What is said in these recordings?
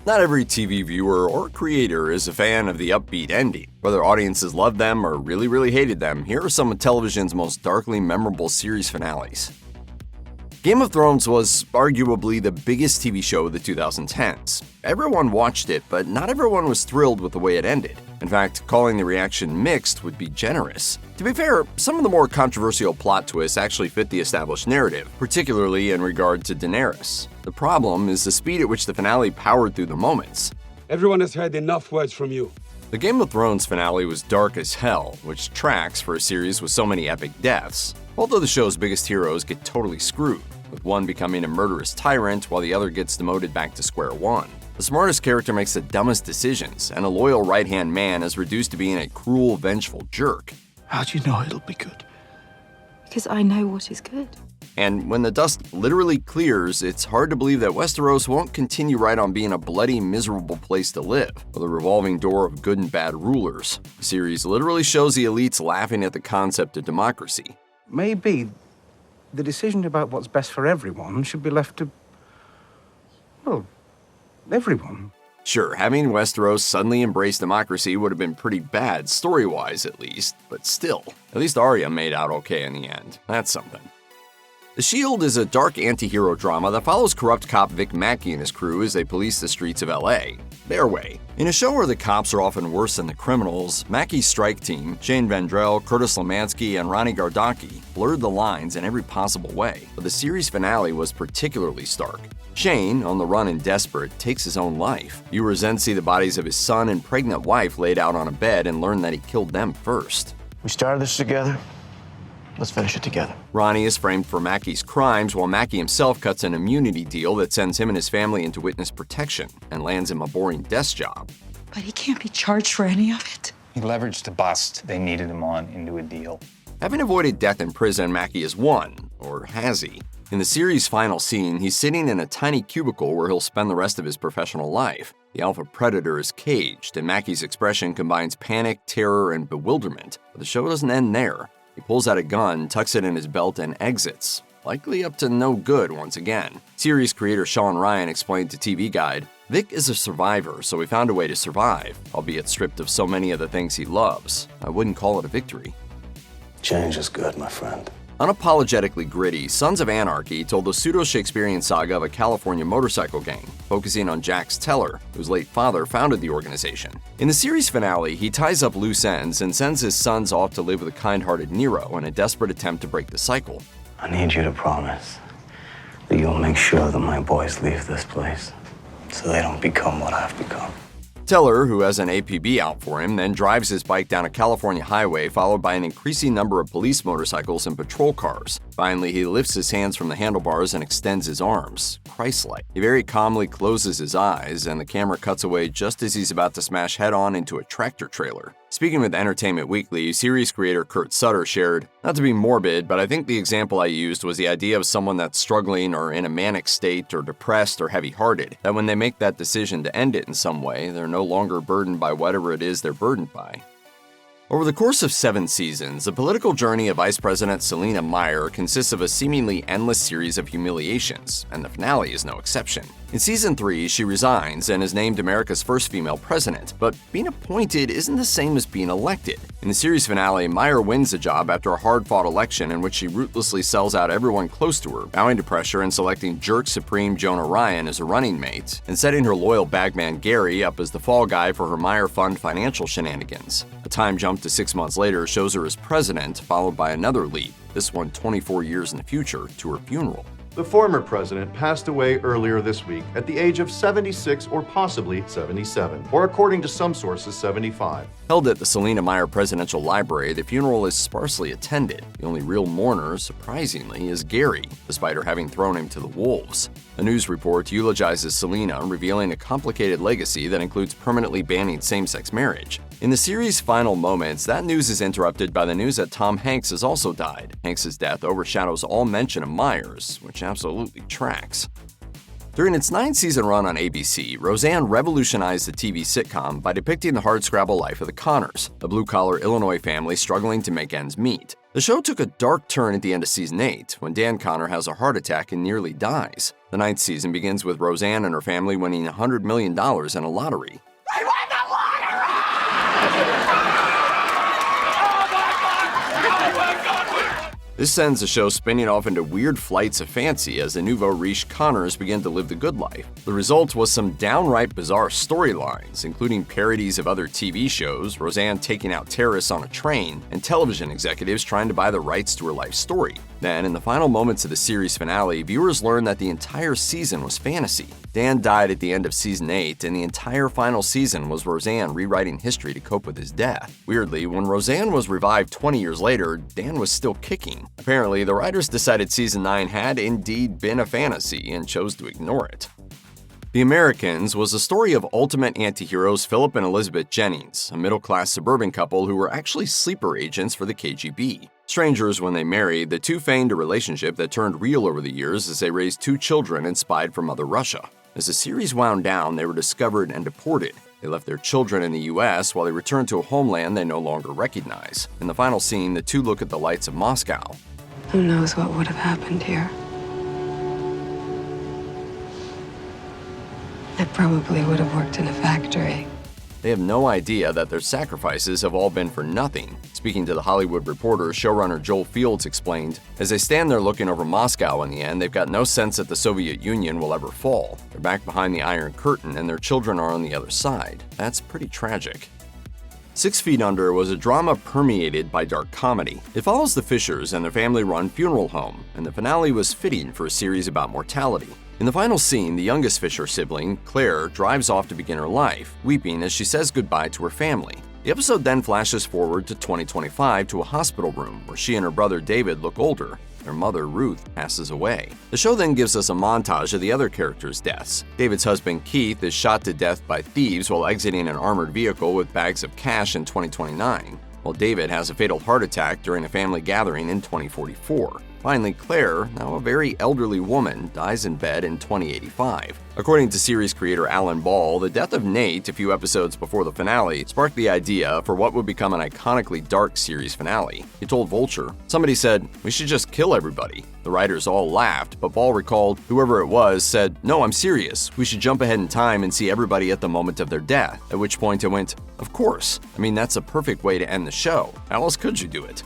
Not every TV viewer or creator is a fan of the upbeat ending. Whether audiences loved them or really hated them, here are some of television's most darkly memorable series finales. Game of Thrones was arguably the biggest TV show of the 2010s. Everyone watched it, but not everyone was thrilled with the way it ended. In fact, calling the reaction mixed would be generous. To be fair, some of the more controversial plot twists actually fit the established narrative, particularly in regard to Daenerys. The problem is the speed at which the finale powered through the moments. Everyone has heard enough words from you. The Game of Thrones finale was dark as hell, which tracks for a series with so many epic deaths. Both of the show's biggest heroes get totally screwed, with one becoming a murderous tyrant while the other gets demoted back to square one. The smartest character makes the dumbest decisions, and a loyal right-hand man is reduced to being a cruel, vengeful jerk. How do you know it'll be good? Because I know what is good. And when the dust literally clears, it's hard to believe that Westeros won't continue right on being a bloody, miserable place to live, with a revolving door of good and bad rulers. The series literally shows the elites laughing at the concept of democracy. Maybe the decision about what's best for everyone should be left to, well, everyone. Sure, having Westeros suddenly embrace democracy would have been pretty bad, story-wise at least, but still. At least Arya made out okay in the end. That's something. The Shield is a dark anti-hero drama that follows corrupt cop Vic Mackey and his crew as they police the streets of LA. Their way. In a show where the cops are often worse than the criminals, Mackey's strike team, Shane Vendrell, Curtis Lemansky, and Ronnie Gardocki, blurred the lines in every possible way, but the series finale was particularly stark. Shane, on the run and desperate, takes his own life. Viewers then see the bodies of his son and pregnant wife laid out on a bed and learn that he killed them first. We started this together. Let's finish it together. Ronnie is framed for Mackey's crimes, while Mackey himself cuts an immunity deal that sends him and his family into witness protection and lands him a boring desk job. But he can't be charged for any of it. He leveraged the bust they needed him on into a deal. Having avoided death in prison, Mackey has won, or has he? In the series' final scene, he's sitting in a tiny cubicle where he'll spend the rest of his professional life. The alpha predator is caged, and Mackey's expression combines panic, terror, and bewilderment. But the show doesn't end there. He pulls out a gun, tucks it in his belt, and exits. Likely up to no good once again. Series creator Sean Ryan explained to TV Guide, "Vic is a survivor, so he found a way to survive, albeit stripped of so many of the things he loves. I wouldn't call it a victory." Change is good, my friend. Unapologetically gritty, Sons of Anarchy told the pseudo-Shakespearean saga of a California motorcycle gang, focusing on Jax Teller, whose late father founded the organization. In the series finale, he ties up loose ends and sends his sons off to live with a kind-hearted Nero in a desperate attempt to break the cycle. I need you to promise that you'll make sure that my boys leave this place so they don't become what I've become. Teller, who has an APB out for him, then drives his bike down a California highway followed by an increasing number of police motorcycles and patrol cars. Finally, he lifts his hands from the handlebars and extends his arms, Christ-like. He very calmly closes his eyes, and the camera cuts away just as he's about to smash head-on into a tractor trailer. Speaking with Entertainment Weekly, series creator Kurt Sutter shared, "Not to be morbid, but I think the example I used was the idea of someone that's struggling or in a manic state or depressed or heavy-hearted, that when they make that decision to end it in some way, they're no longer burdened by whatever it is they're burdened by." Over the course of 7 seasons, the political journey of Vice President Selina Meyer consists of a seemingly endless series of humiliations, and the finale is no exception. In Season 3, she resigns and is named America's first female president, but being appointed isn't the same as being elected. In the series finale, Meyer wins the job after a hard-fought election in which she ruthlessly sells out everyone close to her, bowing to pressure and selecting jerk supreme Jonah Ryan as a running mate, and setting her loyal bagman Gary up as the fall guy for her Meyer Fund financial shenanigans. A time jump to 6 months later shows her as president, followed by another leap, this one 24 years in the future, to her funeral. The former president passed away earlier this week at the age of 76 or possibly 77, or according to some sources, 75. Held at the Selina Meyer Presidential Library, the funeral is sparsely attended. The only real mourner, surprisingly, is Gary, despite her having thrown him to the wolves. A news report eulogizes Selina, revealing a complicated legacy that includes permanently banning same-sex marriage. In the series' final moments, that news is interrupted by the news that Tom Hanks has also died. Hanks' death overshadows all mention of Myers, which absolutely tracks. During its 9-season run on ABC, Roseanne revolutionized the TV sitcom by depicting the hardscrabble life of the Connors, a blue-collar Illinois family struggling to make ends meet. The show took a dark turn at the end of season 8 when Dan Connor has a heart attack and nearly dies. The 9th season begins with Roseanne and her family winning $100 million in a lottery. I won the lottery! This sends the show spinning off into weird flights of fancy as the nouveau riche Connors begin to live the good life. The result was some downright bizarre storylines, including parodies of other TV shows, Roseanne taking out terrorists on a train, and television executives trying to buy the rights to her life story. Then, in the final moments of the series finale, viewers learned that the entire season was fantasy. Dan died at the end of season 8, and the entire final season was Roseanne rewriting history to cope with his death. Weirdly, when Roseanne was revived 20 years later, Dan was still kicking. Apparently, the writers decided season 9 had indeed been a fantasy and chose to ignore it. The Americans was the story of ultimate antiheroes Philip and Elizabeth Jennings, a middle-class suburban couple who were actually sleeper agents for the KGB. Strangers when they married, the two feigned a relationship that turned real over the years as they raised 2 children and spied from Mother Russia. As the series wound down, they were discovered and deported. They left their children in the US while they returned to a homeland they no longer recognize. In the final scene, the two look at the lights of Moscow. Who knows what would have happened here? I probably would have worked in a factory. They have no idea that their sacrifices have all been for nothing. Speaking to The Hollywood Reporter, showrunner Joel Fields explained, as they stand there looking over Moscow in the end, they've got no sense that the Soviet Union will ever fall. They're back behind the Iron Curtain and their children are on the other side. That's pretty tragic. 6 Feet Under was a drama permeated by dark comedy. It follows the Fishers and their family-run funeral home, and the finale was fitting for a series about mortality. In the final scene, the youngest Fisher sibling, Claire, drives off to begin her life, weeping as she says goodbye to her family. The episode then flashes forward to 2025 to a hospital room where she and her brother David look older. Their mother, Ruth, passes away. The show then gives us a montage of the other characters' deaths. David's husband, Keith, is shot to death by thieves while exiting an armored vehicle with bags of cash in 2029, while David has a fatal heart attack during a family gathering in 2044. Finally, Claire, now a very elderly woman, dies in bed in 2085. According to series creator Alan Ball, the death of Nate a few episodes before the finale sparked the idea for what would become an iconically dark series finale. He told Vulture, "Somebody said, we should just kill everybody." The writers all laughed, but Ball recalled whoever it was said, "No, I'm serious. We should jump ahead in time and see everybody at the moment of their death." At which point I went, "Of course. I mean, that's a perfect way to end the show. How else could you do it?"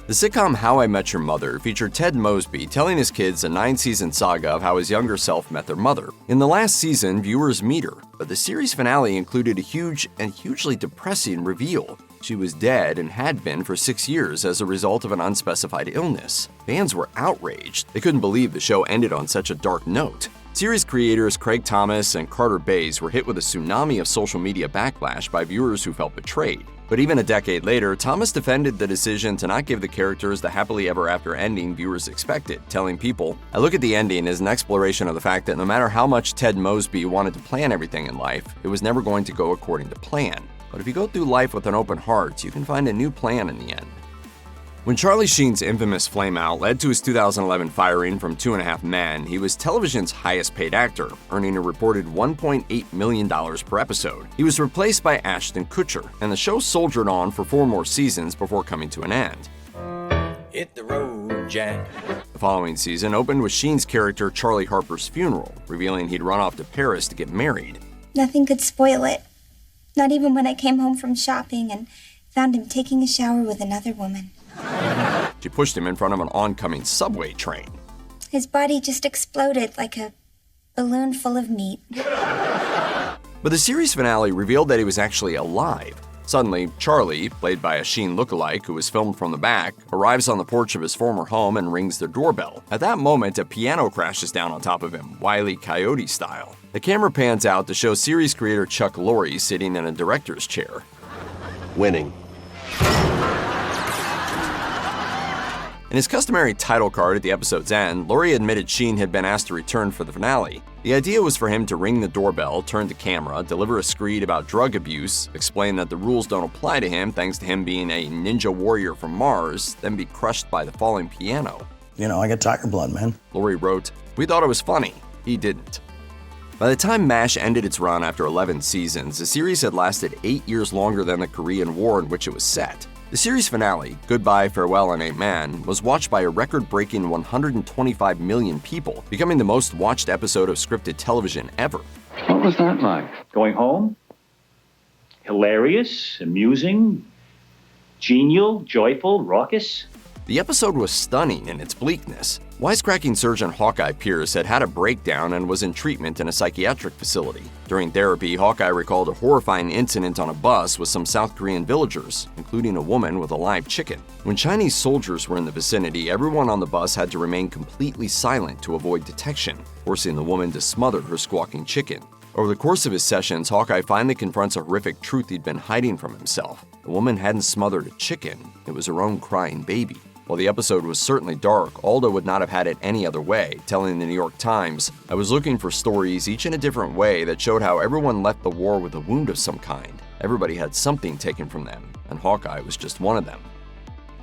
The sitcom How I Met Your Mother featured Ted Mosby telling his kids a 9-season saga of how his younger self met their mother. In the last season, viewers meet her, but the series finale included a huge and hugely depressing reveal. She was dead and had been for 6 years as a result of an unspecified illness. Fans were outraged. They couldn't believe the show ended on such a dark note. Series creators Craig Thomas and Carter Bays were hit with a tsunami of social media backlash by viewers who felt betrayed. But even a decade later, Thomas defended the decision to not give the characters the happily ever after ending viewers expected, telling people, "I look at the ending as an exploration of the fact that no matter how much Ted Mosby wanted to plan everything in life, it was never going to go according to plan. But if you go through life with an open heart, you can find a new plan in the end." When Charlie Sheen's infamous flameout led to his 2011 firing from 2.5 Men, he was television's highest-paid actor, earning a reported $1.8 million per episode. He was replaced by Ashton Kutcher, and the show soldiered on for 4 more seasons before coming to an end. Hit the road, Jack. The following season opened with Sheen's character Charlie Harper's funeral, revealing he'd run off to Paris to get married. Nothing could spoil it. Not even when I came home from shopping and found him taking a shower with another woman. She pushed him in front of an oncoming subway train. His body just exploded like a balloon full of meat. But the series finale revealed that he was actually alive. Suddenly, Charlie, played by a Sheen lookalike who was filmed from the back, arrives on the porch of his former home and rings their doorbell. At that moment, a piano crashes down on top of him, Wile E. Coyote style. The camera pans out to show series creator Chuck Lorre sitting in a director's chair. Winning. In his customary title card at the episode's end, Lorre admitted Sheen had been asked to return for the finale. The idea was for him to ring the doorbell, turn to camera, deliver a screed about drug abuse, explain that the rules don't apply to him thanks to him being a ninja warrior from Mars, then be crushed by the falling piano. You know, I get tiger blood, man. Lorre wrote, "We thought it was funny. He didn't." By the time MASH ended its run after 11 seasons, the series had lasted 8 years longer than the Korean War in which it was set. The series finale, Goodbye, Farewell, and Amen Man, was watched by a record-breaking 125 million people, becoming the most watched episode of scripted television ever. What was that like? Going home? Hilarious, amusing, genial, joyful, raucous? The episode was stunning in its bleakness. Wisecracking surgeon Hawkeye Pierce had had a breakdown and was in treatment in a psychiatric facility. During therapy, Hawkeye recalled a horrifying incident on a bus with some South Korean villagers, including a woman with a live chicken. When Chinese soldiers were in the vicinity, everyone on the bus had to remain completely silent to avoid detection, forcing the woman to smother her squawking chicken. Over the course of his sessions, Hawkeye finally confronts a horrific truth he'd been hiding from himself. The woman hadn't smothered a chicken, it was her own crying baby. While the episode was certainly dark, Aldo would not have had it any other way, telling the New York Times, "I was looking for stories, each in a different way, that showed how everyone left the war with a wound of some kind. Everybody had something taken from them, and Hawkeye was just one of them."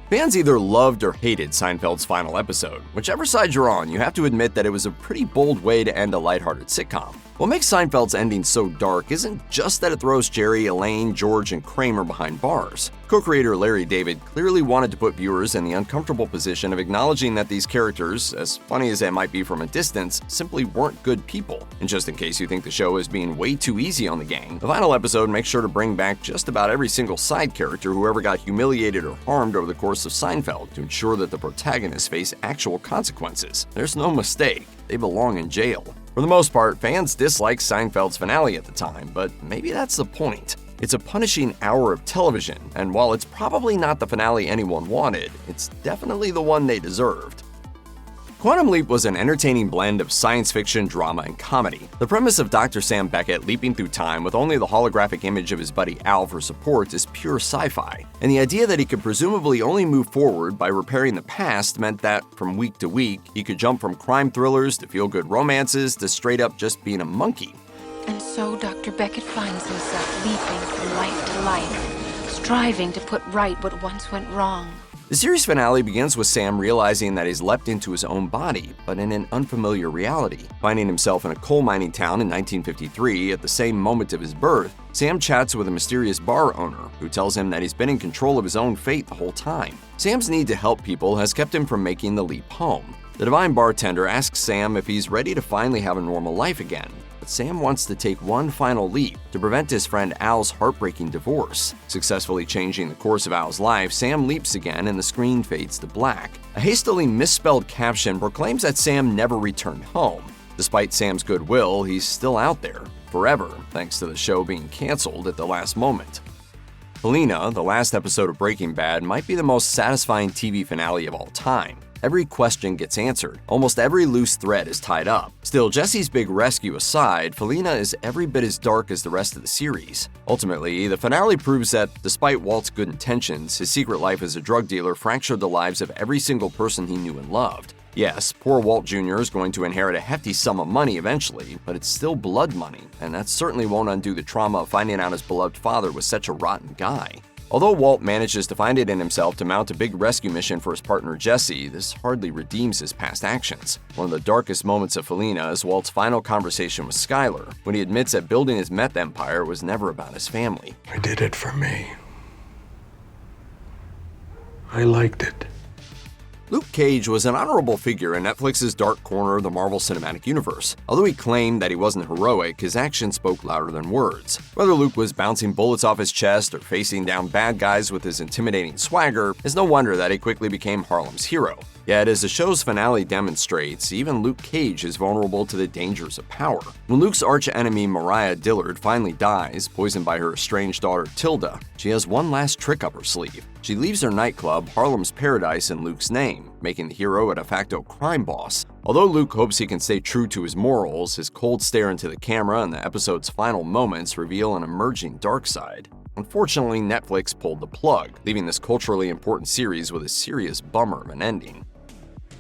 Fans either loved or hated Seinfeld's final episode. Whichever side you're on, you have to admit that it was a pretty bold way to end a lighthearted sitcom. What makes Seinfeld's ending so dark isn't just that it throws Jerry, Elaine, George, and Kramer behind bars. Co-creator Larry David clearly wanted to put viewers in the uncomfortable position of acknowledging that these characters, as funny as they might be from a distance, simply weren't good people. And just in case you think the show is being way too easy on the gang, the final episode makes sure to bring back just about every single side character who ever got humiliated or harmed over the course of Seinfeld to ensure that the protagonists face actual consequences. There's no mistake, they belong in jail. For the most part, fans disliked Seinfeld's finale at the time, but maybe that's the point. It's a punishing hour of television, and while it's probably not the finale anyone wanted, it's definitely the one they deserved. Quantum Leap was an entertaining blend of science fiction, drama, and comedy. The premise of Dr. Sam Beckett leaping through time with only the holographic image of his buddy Al for support is pure sci-fi, and the idea that he could presumably only move forward by repairing the past meant that, from week to week, he could jump from crime thrillers to feel-good romances to straight up just being a monkey. And so Dr. Beckett finds himself leaping from life to life, striving to put right what once went wrong. The series finale begins with Sam realizing that he's leapt into his own body, but in an unfamiliar reality. Finding himself in a coal mining town in 1953 at the same moment of his birth, Sam chats with a mysterious bar owner who tells him that he's been in control of his own fate the whole time. Sam's need to help people has kept him from making the leap home. The divine bartender asks Sam if he's ready to finally have a normal life again. But Sam wants to take one final leap to prevent his friend Al's heartbreaking divorce. Successfully changing the course of Al's life, Sam leaps again and the screen fades to black. A hastily misspelled caption proclaims that Sam never returned home. Despite Sam's goodwill, he's still out there, forever, thanks to the show being canceled at the last moment. Helena, the last episode of Breaking Bad, might be the most satisfying TV finale of all time. Every question gets answered. Almost every loose thread is tied up. Still, Jesse's big rescue aside, Felina is every bit as dark as the rest of the series. Ultimately, the finale proves that, despite Walt's good intentions, his secret life as a drug dealer fractured the lives of every single person he knew and loved. Yes, poor Walt Jr. is going to inherit a hefty sum of money eventually, but it's still blood money, and that certainly won't undo the trauma of finding out his beloved father was such a rotten guy. Although Walt manages to find it in himself to mount a big rescue mission for his partner Jesse, this hardly redeems his past actions. One of the darkest moments of Felina is Walt's final conversation with Skyler, when he admits that building his meth empire was never about his family. I did it for me. I liked it. Luke Cage was an honorable figure in Netflix's dark corner of the Marvel Cinematic Universe. Although he claimed that he wasn't heroic, his actions spoke louder than words. Whether Luke was bouncing bullets off his chest or facing down bad guys with his intimidating swagger, it's no wonder that he quickly became Harlem's hero. Yet, as the show's finale demonstrates, even Luke Cage is vulnerable to the dangers of power. When Luke's arch-enemy Mariah Dillard finally dies, poisoned by her estranged daughter Tilda, she has one last trick up her sleeve. She leaves her nightclub, Harlem's Paradise, in Luke's name, making the hero a de facto crime boss. Although Luke hopes he can stay true to his morals, his cold stare into the camera and the episode's final moments reveal an emerging dark side. Unfortunately, Netflix pulled the plug, leaving this culturally important series with a serious bummer of an ending.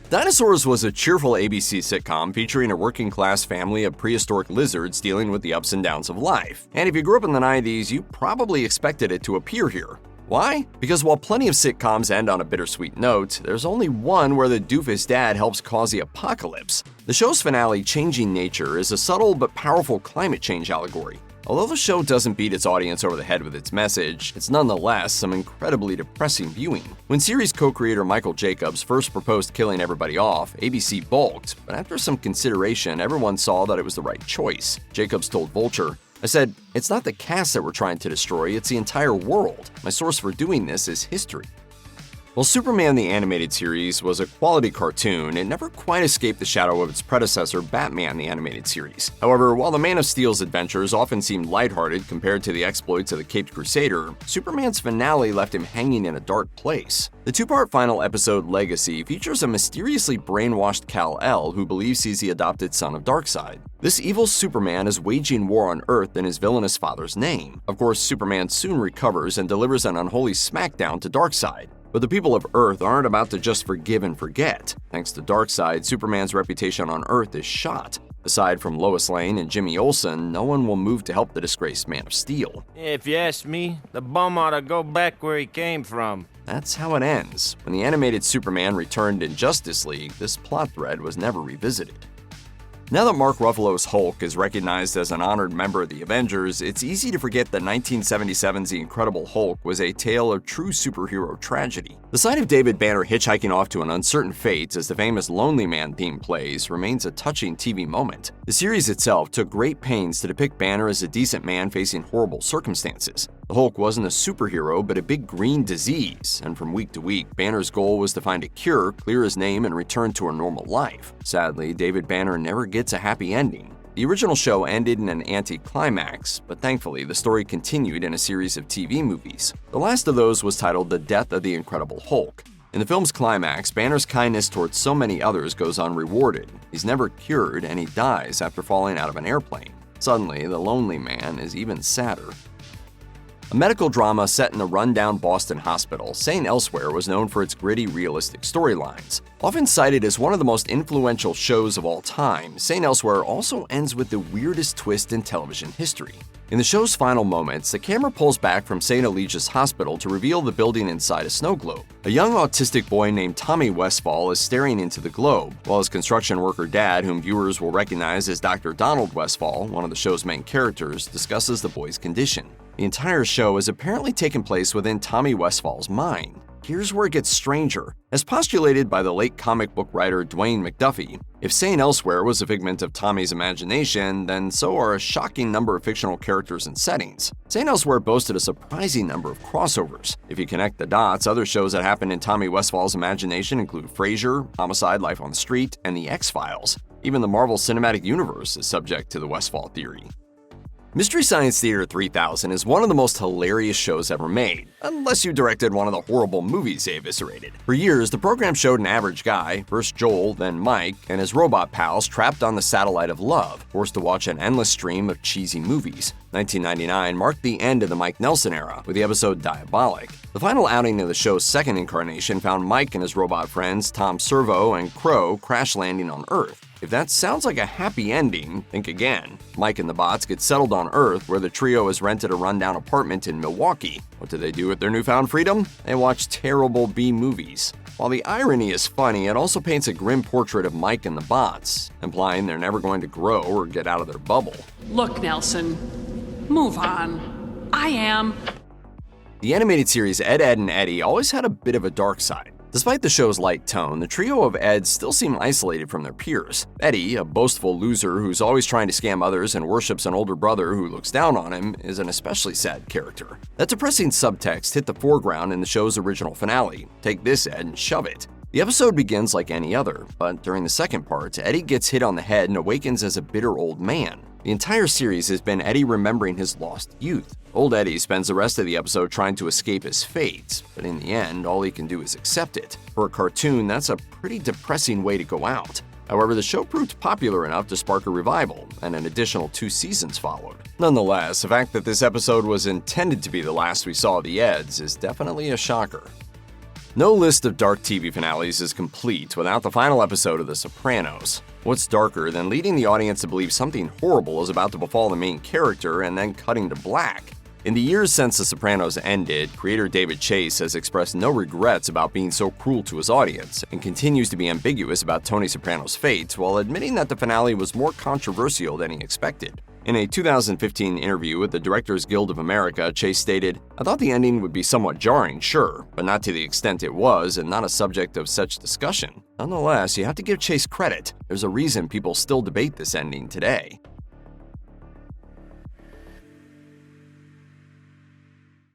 Dinosaurs was a cheerful ABC sitcom featuring a working-class family of prehistoric lizards dealing with the ups and downs of life. And if you grew up in the 90s, you probably expected it to appear here. Why? Because while plenty of sitcoms end on a bittersweet note, there's only one where the doofus dad helps cause the apocalypse. The show's finale, Changing Nature, is a subtle but powerful climate change allegory. Although the show doesn't beat its audience over the head with its message, it's nonetheless some incredibly depressing viewing. When series co-creator Michael Jacobs first proposed killing everybody off, ABC balked, but after some consideration, everyone saw that it was the right choice. Jacobs told Vulture, "I said, it's not the cast that we're trying to destroy, it's the entire world. My source for doing this is history." While Superman the Animated Series was a quality cartoon, it never quite escaped the shadow of its predecessor, Batman the Animated Series. However, while the Man of Steel's adventures often seemed lighthearted compared to the exploits of the Caped Crusader, Superman's finale left him hanging in a dark place. The two-part final episode, Legacy, features a mysteriously brainwashed Kal-El who believes he's the adopted son of Darkseid. This evil Superman is waging war on Earth in his villainous father's name. Of course, Superman soon recovers and delivers an unholy smackdown to Darkseid. But the people of Earth aren't about to just forgive and forget. Thanks to Darkseid, Superman's reputation on Earth is shot. Aside from Lois Lane and Jimmy Olsen, no one will move to help the disgraced Man of Steel. If you ask me, the bum ought to go back where he came from. That's how it ends. When the animated Superman returned in Justice League, this plot thread was never revisited. Now that Mark Ruffalo's Hulk is recognized as an honored member of the Avengers, it's easy to forget that 1977's The Incredible Hulk was a tale of true superhero tragedy. The sight of David Banner hitchhiking off to an uncertain fate as the famous Lonely Man theme plays remains a touching TV moment. The series itself took great pains to depict Banner as a decent man facing horrible circumstances. The Hulk wasn't a superhero, but a big green disease, and from week to week, Banner's goal was to find a cure, clear his name, and return to a normal life. Sadly, David Banner never gets a happy ending. The original show ended in an anti-climax, but thankfully the story continued in a series of TV movies. The last of those was titled The Death of the Incredible Hulk. In the film's climax, Banner's kindness towards so many others goes unrewarded. He's never cured, and he dies after falling out of an airplane. Suddenly, the Lonely Man is even sadder. A medical drama set in a rundown Boston hospital, St. Elsewhere was known for its gritty, realistic storylines. Often cited as one of the most influential shows of all time, St. Elsewhere also ends with the weirdest twist in television history. In the show's final moments, the camera pulls back from St. Eligius Hospital to reveal the building inside a snow globe. A young autistic boy named Tommy Westfall is staring into the globe, while his construction worker dad, whom viewers will recognize as Dr. Donald Westfall, one of the show's main characters, discusses the boy's condition. The entire show has apparently taken place within Tommy Westfall's mind. Here's where it gets stranger. As postulated by the late comic book writer Dwayne McDuffie, if St. Elsewhere was a figment of Tommy's imagination, then so are a shocking number of fictional characters and settings. St. Elsewhere boasted a surprising number of crossovers. If you connect the dots, other shows that happened in Tommy Westfall's imagination include Frasier, Homicide: Life on the Street, and The X-Files. Even the Marvel Cinematic Universe is subject to the Westfall theory. Mystery Science Theater 3000 is one of the most hilarious shows ever made, unless you directed one of the horrible movies they eviscerated. For years, the program showed an average guy, first Joel, then Mike, and his robot pals trapped on the satellite of love, forced to watch an endless stream of cheesy movies. 1999 marked the end of the Mike Nelson era, with the episode Diabolic. The final outing of the show's second incarnation found Mike and his robot friends Tom Servo and Crow crash landing on Earth. If that sounds like a happy ending, think again. Mike and the bots get settled on Earth, where the trio has rented a rundown apartment in Milwaukee. What do they do with their newfound freedom? They watch terrible B-movies. While the irony is funny, it also paints a grim portrait of Mike and the bots, implying they're never going to grow or get out of their bubble. Look, Nelson, move on. I am. The animated series Ed, Edd, and Eddy always had a bit of a dark side. Despite the show's light tone, the trio of Eds still seem isolated from their peers. Eddy, a boastful loser who's always trying to scam others and worships an older brother who looks down on him, is an especially sad character. That depressing subtext hit the foreground in the show's original finale, Take This, Ed, and Shove It. The episode begins like any other, but during the second part, Eddy gets hit on the head and awakens as a bitter old man. The entire series has been Eddy remembering his lost youth. Old Eddy spends the rest of the episode trying to escape his fate, but in the end, all he can do is accept it. For a cartoon, that's a pretty depressing way to go out. However, the show proved popular enough to spark a revival, and an additional 2 seasons followed. Nonetheless, the fact that this episode was intended to be the last we saw of the Eds is definitely a shocker. No list of dark TV finales is complete without the final episode of The Sopranos. What's darker than leading the audience to believe something horrible is about to befall the main character and then cutting to black? In the years since The Sopranos ended, creator David Chase has expressed no regrets about being so cruel to his audience and continues to be ambiguous about Tony Soprano's fate while admitting that the finale was more controversial than he expected. In a 2015 interview with the Directors Guild of America, Chase stated, "I thought the ending would be somewhat jarring, sure, but not to the extent it was and not a subject of such discussion. Nonetheless, you have to give Chase credit. There's a reason people still debate this ending today."